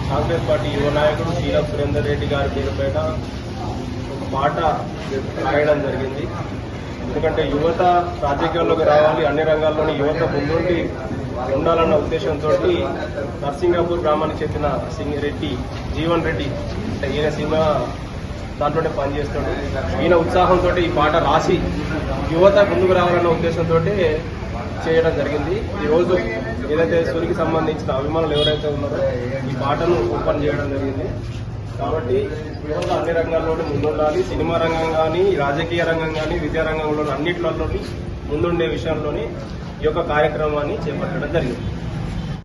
Congress party యువ నాయకుడు శ్రీరామ్ సురేందర్ రెడ్డి గారి పేరుపైన ఒక పాట రాయడం జరిగింది. ఎందుకంటే యువత రాజకీయాల్లోకి రావాలి, అన్ని రంగాల్లోని యువత ముందుండి ఉండాలన్న ఉద్దేశంతో నర్సింగాపూర్ గ్రామానికి చెందిన రెడ్డి జీవన్ రెడ్డి ఈయన సినిమా దాంట్లోనే పనిచేస్తాడు. ఈయన ఉత్సాహంతో ఈ పాట రాసి యువత ముందుకు రావాలన్న ఉద్దేశంతో చేయడం జరిగింది. ఈరోజు ఏదైతే సూరికి సంబంధించిన అభిమానులు ఎవరైతే ఉన్నారో ఈ పాటను ఓపెన్ చేయడం జరిగింది. కాబట్టి యువత అన్ని రంగాల్లోనూ ముందుండాలి, సినిమా రంగం కానీ, రాజకీయ రంగం కానీ, విద్యారంగంలోని అన్నిట్లలోని ముందుండే విషయంలోని ఈ యొక్క కార్యక్రమాన్ని చేపట్టడం జరిగింది.